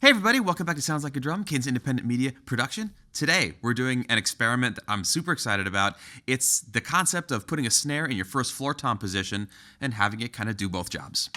Hey everybody, welcome back to Sounds Like a Drum, Cadence independent media production. Today, we're doing an experiment that I'm super excited about. It's the concept of putting a snare in your first floor tom position and having it kind of do both jobs.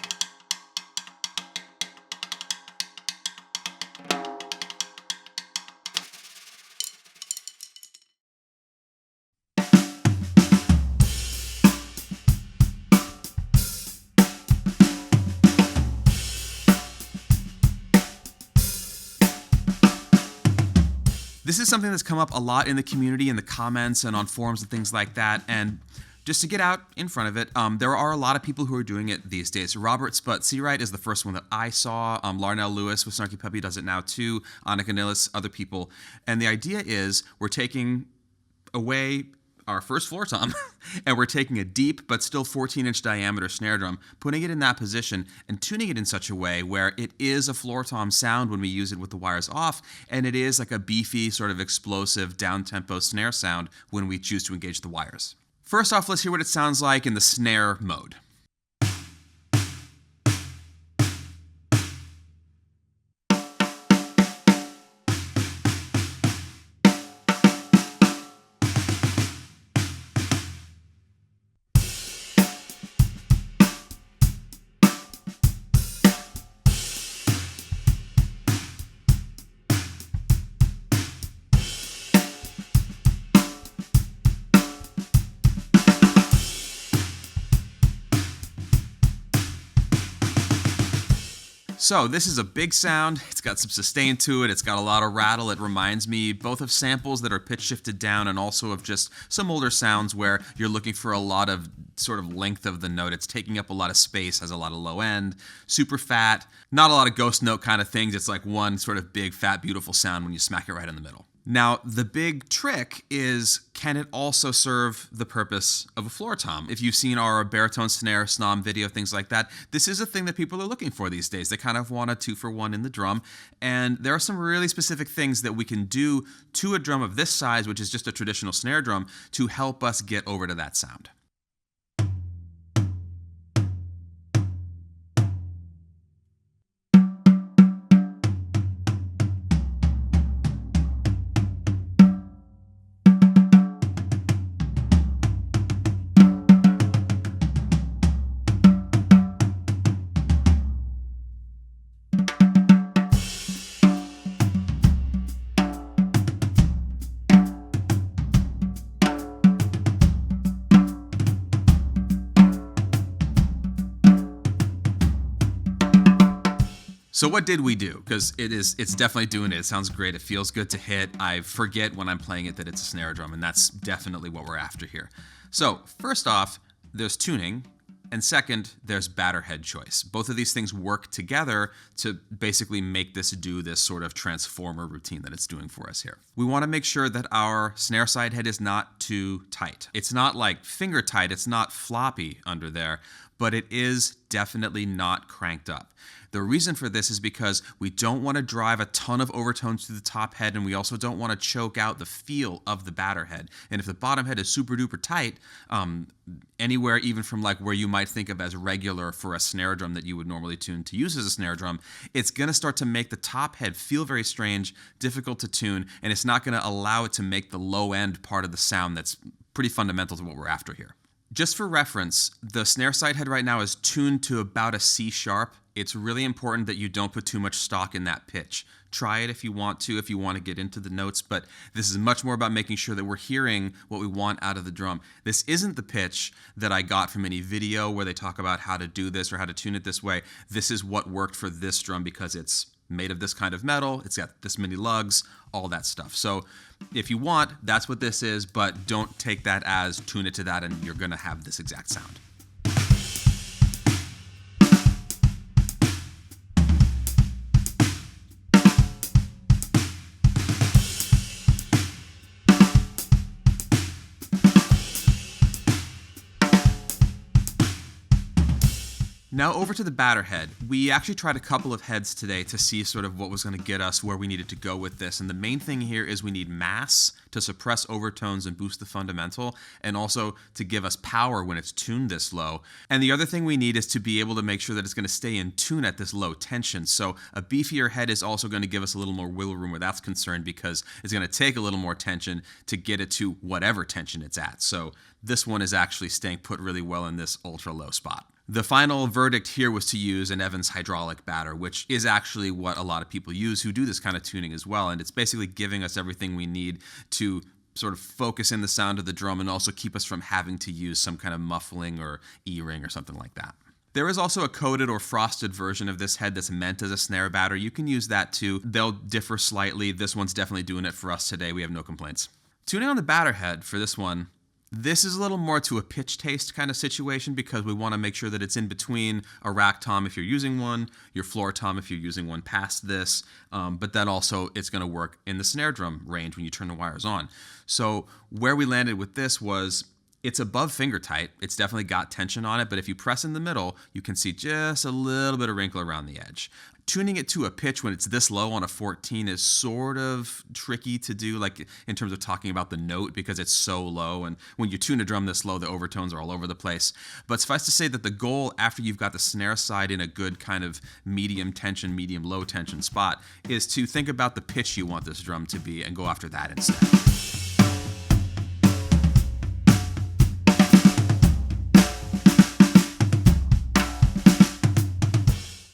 This is something that's come up a lot in the community, in the comments and on forums and things like that. And just to get out in front of it, there are a lot of people who are doing it these days. Robert Sputt-Seawright is the first one that I saw. Larnell Lewis with Snarky Puppy does it now too. Annika Nilles, other people. And the idea is we're taking away our first floor tom, and we're taking a deep but still 14-inch diameter snare drum, putting it in that position and tuning it in such a way where it is a floor tom sound when we use it with the wires off, and it is like a beefy, sort of explosive, down-tempo snare sound when we choose to engage the wires. First off, let's hear what it sounds like in the snare mode. So this is a big sound, it's got some sustain to it, it's got a lot of rattle. It reminds me both of samples that are pitch shifted down and also of just some older sounds where you're looking for a lot of sort of length of the note. It's taking up a lot of space, has a lot of low end, super fat, not a lot of ghost note kind of things. It's like one sort of big, fat, beautiful sound when you smack it right in the middle. Now, the big trick is, can it also serve the purpose of a floor tom? If you've seen our baritone snare, snom video, things like that, this is a thing that people are looking for these days. They kind of want a 2-for-1 in the drum, and there are some really specific things that we can do to a drum of this size, which is just a traditional snare drum, to help us get over to that sound. So what did we do? Because it's definitely doing it. It sounds great. It feels good to hit. I forget when I'm playing it that it's a snare drum, and that's definitely what we're after here. So first off, there's tuning, and second, there's batter head choice. Both of these things work together to basically make this do this sort of transformer routine that it's doing for us here. We want to make sure that our snare side head is not too tight. It's not like finger tight, it's not floppy under there, but it is definitely not cranked up. The reason for this is because we don't want to drive a ton of overtones through the top head, and we also don't want to choke out the feel of the batter head. And if the bottom head is super duper tight, anywhere even from like where you might think of as regular for a snare drum that you would normally tune to use as a snare drum, it's going to start to make the top head feel very strange, difficult to tune, and it's not going to allow it to make the low end part of the sound that's pretty fundamental to what we're after here. Just for reference, the snare side head right now is tuned to about a C sharp. It's really important that you don't put too much stock in that pitch. Try it if you want to get into the notes, but this is much more about making sure that we're hearing what we want out of the drum. This isn't the pitch that I got from any video where they talk about how to do this or how to tune it this way. This is what worked for this drum because it's made of this kind of metal, it's got this many lugs, all that stuff. So if you want, that's what this is, but don't take that as tune it to that and you're gonna have this exact sound. Now over to the batter head. We actually tried a couple of heads today to see sort of what was going to get us where we needed to go with this. And the main thing here is we need mass to suppress overtones and boost the fundamental, and also to give us power when it's tuned this low. And the other thing we need is to be able to make sure that it's going to stay in tune at this low tension. So a beefier head is also going to give us a little more wiggle room where that's concerned, because it's going to take a little more tension to get it to whatever tension it's at. So this one is actually staying put really well in this ultra low spot. The final verdict here was to use an Evans hydraulic batter, which is actually what a lot of people use who do this kind of tuning as well. And it's basically giving us everything we need to sort of focus in the sound of the drum and also keep us from having to use some kind of muffling or E-ring or something like that. There is also a coated or frosted version of this head that's meant as a snare batter. You can use that too. They'll differ slightly. This one's definitely doing it for us today. We have no complaints. Tuning on the batter head for this one, this is a little more to a pitch taste kind of situation, because we want to make sure that it's in between a rack tom if you're using one, your floor tom if you're using one past this, but then also it's going to work in the snare drum range when you turn the wires on. So where we landed with this was it's above finger tight. It's definitely got tension on it, but if you press in the middle, you can see just a little bit of wrinkle around the edge. Tuning it to a pitch when it's this low on a 14 is sort of tricky to do, like in terms of talking about the note, because it's so low, and when you tune a drum this low, the overtones are all over the place. But suffice to say that the goal, after you've got the snare side in a good kind of medium tension, medium low tension spot, is to think about the pitch you want this drum to be and go after that instead.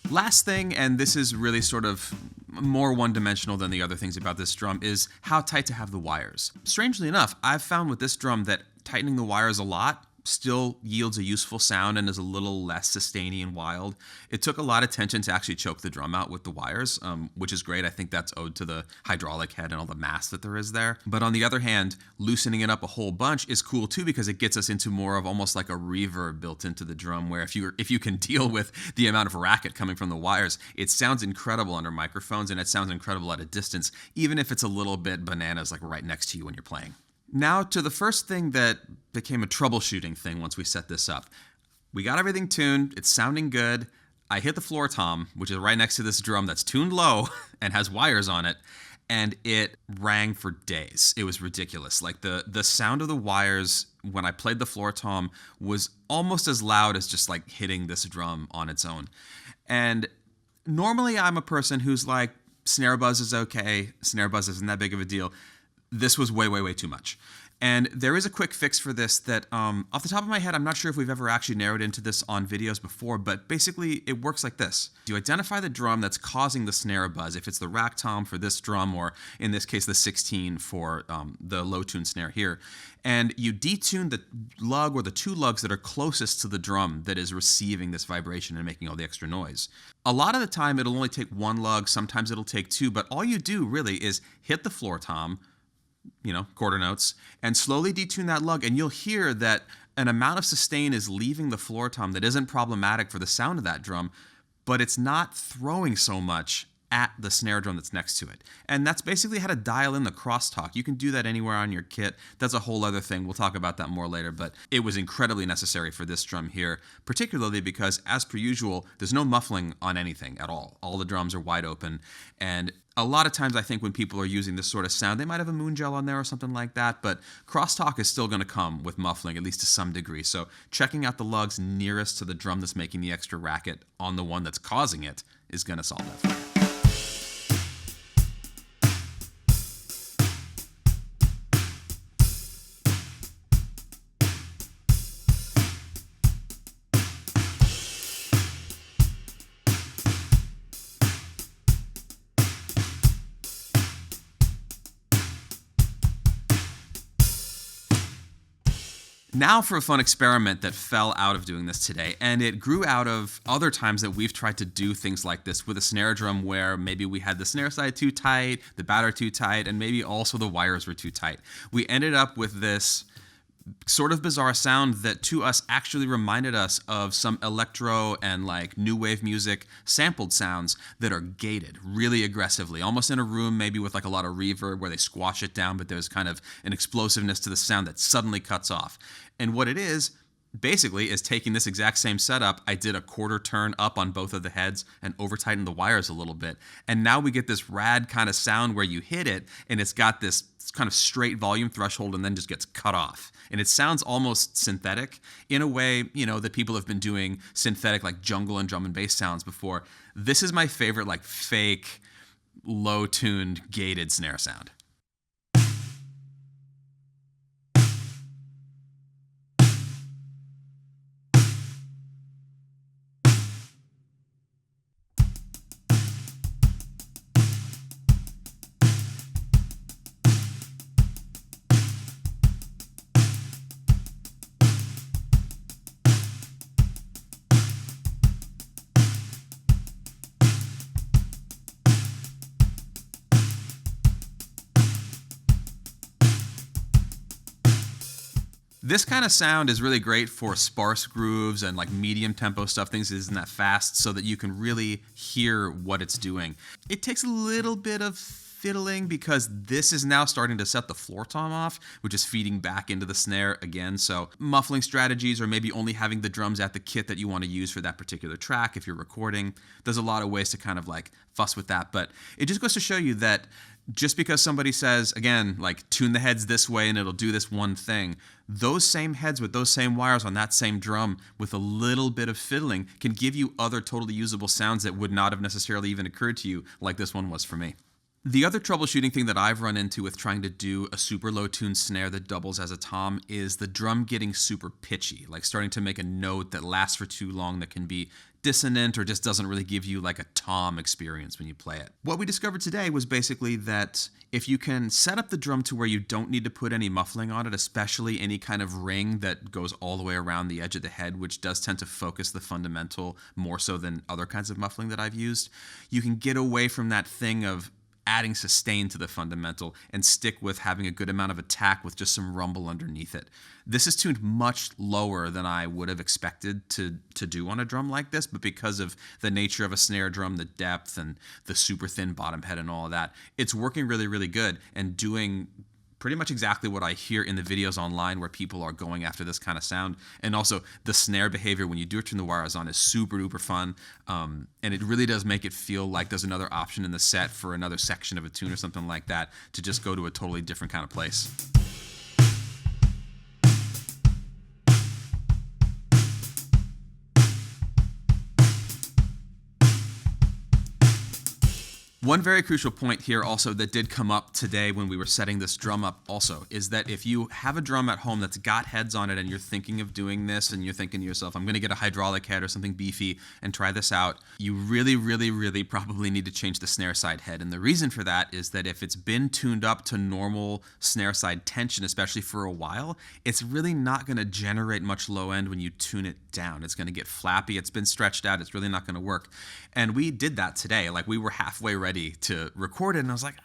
Last thing, and this is really sort of more one-dimensional than the other things about this drum, is how tight to have the wires. Strangely enough, I've found with this drum that tightening the wires a lot still yields a useful sound and is a little less sustainy and wild. It took a lot of tension to actually choke the drum out with the wires, which is great. I think that's owed to the hydraulic head and all the mass that there is there. But on the other hand, loosening it up a whole bunch is cool too, because it gets us into more of almost like a reverb built into the drum, where if you can deal with the amount of racket coming from the wires, it sounds incredible under microphones, and it sounds incredible at a distance, even if it's a little bit bananas like right next to you when you're playing. Now to the first thing that became a troubleshooting thing once we set this up. We got everything tuned, it's sounding good. I hit the floor tom, which is right next to this drum that's tuned low and has wires on it, and it rang for days. It was ridiculous. Like the sound of the wires when I played the floor tom was almost as loud as just like hitting this drum on its own. And normally I'm a person who's like, snare buzz is okay, snare buzz isn't that big of a deal. This was way, way, way too much. And there is a quick fix for this that, off the top of my head, I'm not sure if we've ever actually narrowed into this on videos before, but basically it works like this. You identify the drum that's causing the snare buzz, if it's the rack tom for this drum, or in this case the 16 for the low tune snare here, and you detune the lug or the two lugs that are closest to the drum that is receiving this vibration and making all the extra noise. A lot of the time it'll only take one lug, sometimes it'll take two, but all you do really is hit the floor tom, quarter notes, and slowly detune that lug, and you'll hear that an amount of sustain is leaving the floor tom that isn't problematic for the sound of that drum, but it's not throwing so much at the snare drum that's next to it. And that's basically how to dial in the crosstalk. You can do that anywhere on your kit. That's a whole other thing. We'll talk about that more later, but it was incredibly necessary for this drum here, particularly because, as per usual, there's no muffling on anything at all. All the drums are wide open, and a lot of times I think when people are using this sort of sound, they might have a moon gel on there or something like that, but crosstalk is still going to come with muffling, at least to some degree. So checking out the lugs nearest to the drum that's making the extra racket on the one that's causing it is going to solve that for you. Now for a fun experiment that fell out of doing this today, and it grew out of other times that we've tried to do things like this with a snare drum, where maybe we had the snare side too tight, the batter too tight, and maybe also the wires were too tight. We ended up with this sort of bizarre sound that to us actually reminded us of some electro and like new wave music sampled sounds that are gated really aggressively, almost in a room maybe with like a lot of reverb where they squash it down, but there's kind of an explosiveness to the sound that suddenly cuts off. And what it is basically is taking this exact same setup. I did a quarter turn up on both of the heads and over tightened the wires a little bit. And now we get this rad kind of sound where you hit it and it's got this kind of straight volume threshold and then just gets cut off. And it sounds almost synthetic in a way, you know, that people have been doing synthetic like jungle and drum and bass sounds before. This is my favorite like fake, low-tuned, gated snare sound. This kind of sound is really great for sparse grooves and like medium tempo stuff, things that isn't that fast, so that you can really hear what it's doing. It takes a little bit of fiddling because this is now starting to set the floor tom off, which is feeding back into the snare again. So muffling strategies, or maybe only having the drums at the kit that you want to use for that particular track if you're recording. There's a lot of ways to kind of like fuss with that, but it just goes to show you that just because somebody says, again, like tune the heads this way and it'll do this one thing, those same heads with those same wires on that same drum with a little bit of fiddling can give you other totally usable sounds that would not have necessarily even occurred to you, like this one was for me. The other troubleshooting thing that I've run into with trying to do a super low tuned snare that doubles as a tom is the drum getting super pitchy, like starting to make a note that lasts for too long that can be dissonant or just doesn't really give you like a tom experience when you play it. What we discovered today was basically that if you can set up the drum to where you don't need to put any muffling on it, especially any kind of ring that goes all the way around the edge of the head, which does tend to focus the fundamental more so than other kinds of muffling that I've used, you can get away from that thing of adding sustain to the fundamental and stick with having a good amount of attack with just some rumble underneath it. This is tuned much lower than I would have expected to do on a drum like this, but because of the nature of a snare drum, the depth and the super thin bottom head and all of that, it's working really, really good and doing pretty much exactly what I hear in the videos online where people are going after this kind of sound. And also the snare behavior when you do turn the wires on is super duper fun. And it really does make it feel like there's another option in the set for another section of a tune or something like that to just go to a totally different kind of place. One very crucial point here also that did come up today when we were setting this drum up also is that if you have a drum at home that's got heads on it and you're thinking of doing this and you're thinking to yourself, I'm going to get a hydraulic head or something beefy and try this out, you really, really, really probably need to change the snare side head. And the reason for that is that if it's been tuned up to normal snare side tension, especially for a while, it's really not going to generate much low end when you tune it down. It's going to get flappy. It's been stretched out. It's really not going to work. And we did that today. Like we were halfway ready to record it, and I was like,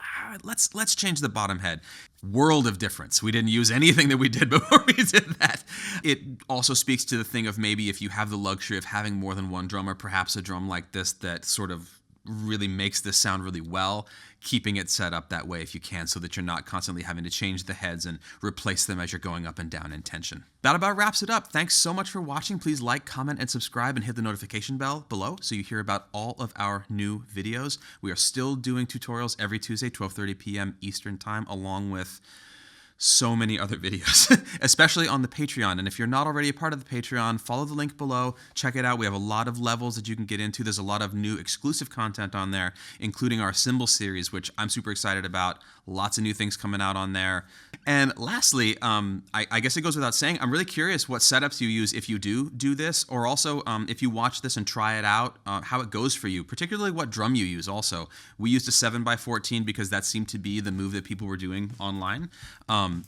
let's change the bottom head. World of difference. We didn't use anything that we did before we did that. It also speaks to the thing of maybe if you have the luxury of having more than one drummer, perhaps a drum like this that sort of really makes this sound really well, keeping it set up that way if you can so that you're not constantly having to change the heads and replace them as you're going up and down in tension. That about wraps it up. Thanks so much for watching. Please like, comment, and subscribe and hit the notification bell below so you hear about all of our new videos. We are still doing tutorials every Tuesday, 12:30 p.m. Eastern Time, along with so many other videos, especially on the Patreon. And if you're not already a part of the Patreon, follow the link below. Check it out. We have a lot of levels that you can get into. There's a lot of new exclusive content on there, including our cymbal series, which I'm super excited about. Lots of new things coming out on there. And lastly, I guess it goes without saying, I'm really curious what setups you use if you do this, or also if you watch this and try it out, how it goes for you, particularly what drum you use also. We used a 7x14 because that seemed to be the move that people were doing online.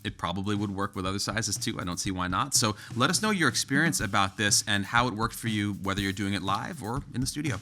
It probably would work with other sizes too. I don't see why not. So let us know your experience about this and how it worked for you, whether you're doing it live or in the studio.